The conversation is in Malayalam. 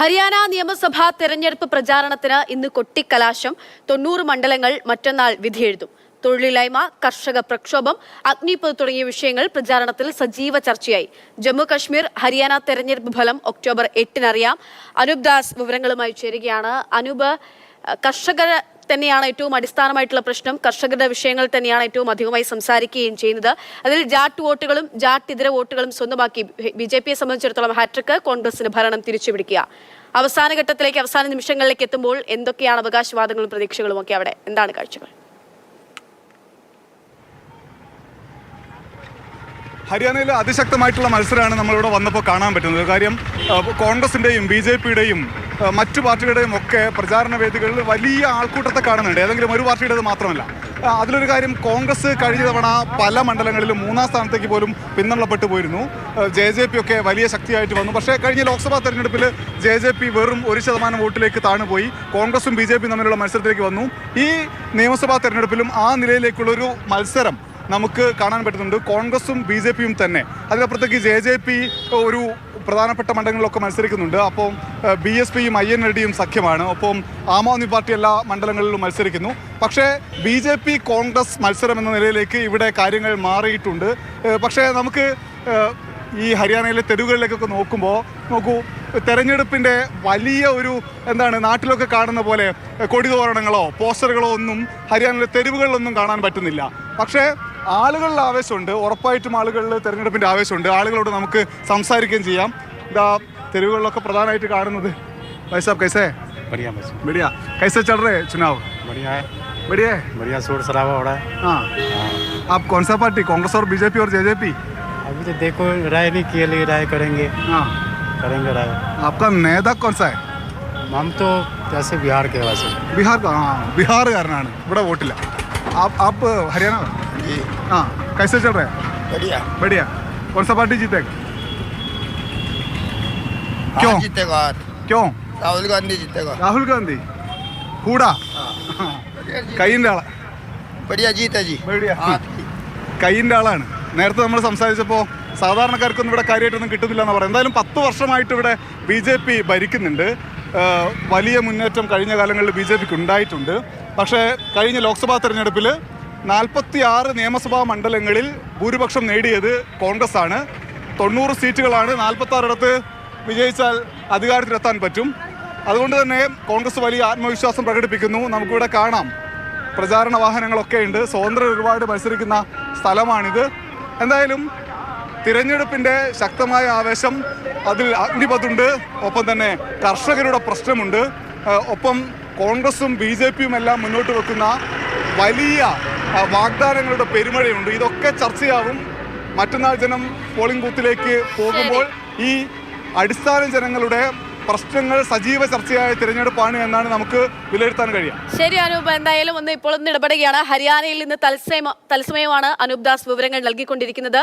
ഹരിയാന നിയമസഭാ തെരഞ്ഞെടുപ്പ് പ്രചാരണത്തിന് ഇന്ന് കൊട്ടിക്കലാശം. 90 മണ്ഡലങ്ങൾ മറ്റന്നാൾ വിധിയെഴുതും. തൊഴിലില്ലായ്മ, കർഷക പ്രക്ഷോഭം, അഗ്നിപത് തുടങ്ങിയ വിഷയങ്ങൾ പ്രചാരണത്തിൽ സജീവ ചർച്ചയായി. ജമ്മു കശ്മീർ, ഹരിയാന തെരഞ്ഞെടുപ്പ് ഫലം ഒക്ടോബർ 8-ന് അറിയാം. അനൂപ് ദാസ് വിവരങ്ങളുമായി ചേരുകയാണ്. അനൂപ്, കർഷകർ തന്നെയാണ് ഏറ്റവും അടിസ്ഥാനമായിട്ടുള്ള പ്രശ്നം. കർഷകരുടെ വിഷയങ്ങൾ തന്നെയാണ് ഏറ്റവും അധികമായി സംസാരിക്കുകയും ചെയ്യുന്നത്. അതിൽ ജാട്ട് വോട്ടുകളും ജാട്ട് ഇതര വോട്ടുകളും സ്വന്തമാക്കി BJPയെ സംബന്ധിച്ചിടത്തോളം ഹാട്രിക്ക്, കോൺഗ്രസിന് ഭരണം തിരിച്ചുപിടിക്കുക. അവസാന ഘട്ടത്തിലേക്ക്, അവസാന നിമിഷങ്ങളിലേക്ക് എത്തുമ്പോൾ എന്തൊക്കെയാണ് അവകാശവാദങ്ങളും പ്രതീക്ഷകളും ഒക്കെ അവിടെ? എന്താണ് കാഴ്ചകൾ? ഹരിയാനയിലെ അതിശക്തമായിട്ടുള്ള മത്സരമാണ് നമ്മളിവിടെ വന്നപ്പോൾ കാണാൻ പറ്റുന്നത്. കാര്യം കോൺഗ്രസിൻ്റെയും BJPയുടെയും മറ്റു പാർട്ടികളുടെയും ഒക്കെ പ്രചാരണ വേദികളിൽ വലിയ ആൾക്കൂട്ടത്തെ കാണുന്നുണ്ട്. ഏതെങ്കിലും ഒരു പാർട്ടിയുടേത് മാത്രമല്ല. അതിലൊരു കാര്യം, കോൺഗ്രസ് കഴിഞ്ഞ തവണ പല മണ്ഡലങ്ങളിലും 3-ാം സ്ഥാനത്തേക്ക് പോലും പിന്തള്ളപ്പെട്ടു പോയിരുന്നു. JJP ഒക്കെ വലിയ ശക്തിയായിട്ട് വന്നു. പക്ഷേ കഴിഞ്ഞ ലോക്സഭാ തെരഞ്ഞെടുപ്പിൽ JJP വെറും 1% വോട്ടിലേക്ക് താണുപോയി. കോൺഗ്രസും BJPയും തമ്മിലുള്ള മത്സരത്തിലേക്ക് വന്നു. ഈ നിയമസഭാ തെരഞ്ഞെടുപ്പിലും ആ നിലയിലേക്കുള്ളൊരു മത്സരം നമുക്ക് കാണാൻ പറ്റുന്നുണ്ട്. കോൺഗ്രസും BJPയും തന്നെ. അതിനപ്പുറത്തേക്ക് JJP ഒരു പ്രധാനപ്പെട്ട മണ്ഡലങ്ങളിലൊക്കെ മത്സരിക്കുന്നുണ്ട്. അപ്പം BSPയും INLDയും സഖ്യമാണ്. ഒപ്പം ആം ആദ്മി പാർട്ടി എല്ലാ മണ്ഡലങ്ങളിലും മത്സരിക്കുന്നു. പക്ഷേ BJP കോൺഗ്രസ് മത്സരം എന്ന നിലയിലേക്ക് ഇവിടെ കാര്യങ്ങൾ മാറിയിട്ടുണ്ട്. പക്ഷേ നമുക്ക് ഈ ഹരിയാനയിലെ തെരുവുകളിലേക്കൊക്കെ നോക്കൂ, തെരഞ്ഞെടുപ്പിൻ്റെ വലിയ ഒരു നാട്ടിലൊക്കെ കാണുന്ന പോലെ കൊടിതോരണങ്ങളോ പോസ്റ്ററുകളോ ഒന്നും ഹരിയാനയിലെ തെരുവുകളിലൊന്നും കാണാൻ പറ്റുന്നില്ല. പക്ഷേ ആളുകളിൽ ആവേശമുണ്ട്. ഉറപ്പായിട്ടും ആളുകളിൽ തെരഞ്ഞെടുപ്പിൻ്റെ ആവേശമുണ്ട്. ആളുകളോട് നമുക്ക് സംസാരിക്കുകയും ചെയ്യാം. ഇതാ തെരുവുകളിലൊക്കെ പ്രധാനമായിട്ട് കാണുന്നത്. भाई साहब कैसे है? बढ़िया बस बढ़िया. कैसे चल रहे चुनाव? बढ़िया है. बढ़िया है. बढ़िया शोर शराबा हो रहा है. हाँ. आप कौन सा पार्टी, कांग्रेस और BJP और JJP? अभी तो देखो, राय नहीं किए, लेकिन राय करेंगे. हाँ, करेंगे राय. आपका नेता कौन सा है? हम तो जैसे बिहार के वैसे. बिहार का? हाँ, बिहारകാരനാണ്. ഇവിടെ വോട്ടില്ല. आप हरियाणा? जी. हाँ. कैसे चल रहा है? बढ़िया. बढ़िया. कौन सा पार्टी जीतेगा? क्यों? हाँ, जीतेगा. क्यों? राहुल गांधी जीतेगा. രാഹുൽ ഗാന്ധി കൂടാ? കൈയിൻ്റെ ആളാ. बढ़िया जीत है जी. बढ़िया. हाँ. കൈയിൻ്റെ ആളാണ്. നേരത്തെ നമ്മൾ സംസാരിച്ചപ്പോൾ സാധാരണക്കാർക്കൊന്നും ഇവിടെ കാര്യമായിട്ടൊന്നും കിട്ടുന്നില്ല എന്ന് പറയാം. എന്തായാലും 10 വർഷമായിട്ട് ഇവിടെ BJP ഭരിക്കുന്നുണ്ട്. വലിയ മുന്നേറ്റം കഴിഞ്ഞ കാലങ്ങളിൽ BJPക്ക് ഉണ്ടായിട്ടുണ്ട്. പക്ഷേ കഴിഞ്ഞ ലോക്സഭാ തെരഞ്ഞെടുപ്പിൽ 46 നിയമസഭാ മണ്ഡലങ്ങളിൽ ഭൂരിപക്ഷം നേടിയത് കോൺഗ്രസ് ആണ്. 90 സീറ്റുകളാണ്. 46 വിജയിച്ചാൽ അധികാരത്തിലെത്താൻ പറ്റും. അതുകൊണ്ട് തന്നെ കോൺഗ്രസ് വലിയ ആത്മവിശ്വാസം പ്രകടിപ്പിക്കുന്നു. നമുക്കിവിടെ കാണാം, പ്രചാരണ വാഹനങ്ങളൊക്കെ ഉണ്ട്. സ്വതന്ത്രർ ഒരുപാട് മത്സരിക്കുന്ന സ്ഥലമാണിത്. എന്തായാലും തിരഞ്ഞെടുപ്പിൻ്റെ ശക്തമായ ആവേശം, അതിൽ അഗ്നിപഥുണ്ട്. ഒപ്പം തന്നെ കർഷകരുടെ പ്രശ്നമുണ്ട്. ഒപ്പം കോൺഗ്രസും BJPയും എല്ലാം മുന്നോട്ട് വെക്കുന്ന വലിയ വാഗ്ദാനങ്ങളുടെ പെരുമഴയുണ്ട്. ഇതൊക്കെ ചർച്ചയാവും. മറ്റന്നാൾ ജനം പോളിംഗ് ബൂത്തിലേക്ക് പോകുമ്പോൾ ഈ അടിസ്ഥാന ജനങ്ങളുടെ പ്രശ്നങ്ങൾ സജീവ ചർച്ചയായ തിരഞ്ഞെടുപ്പാണ് എന്നാണ് നമുക്ക് വിലയിരുത്താൻ കഴിയുക. ശരി അനൂപ്, എന്തായാലും ഇപ്പോൾ ഒന്ന് ഇടപെടുകയാണ്. ഹരിയാനയിൽ നിന്ന് തത്സമയമാണ് അനൂപ് ദാസ് വിവരങ്ങൾ നൽകിക്കൊണ്ടിരിക്കുന്നത്.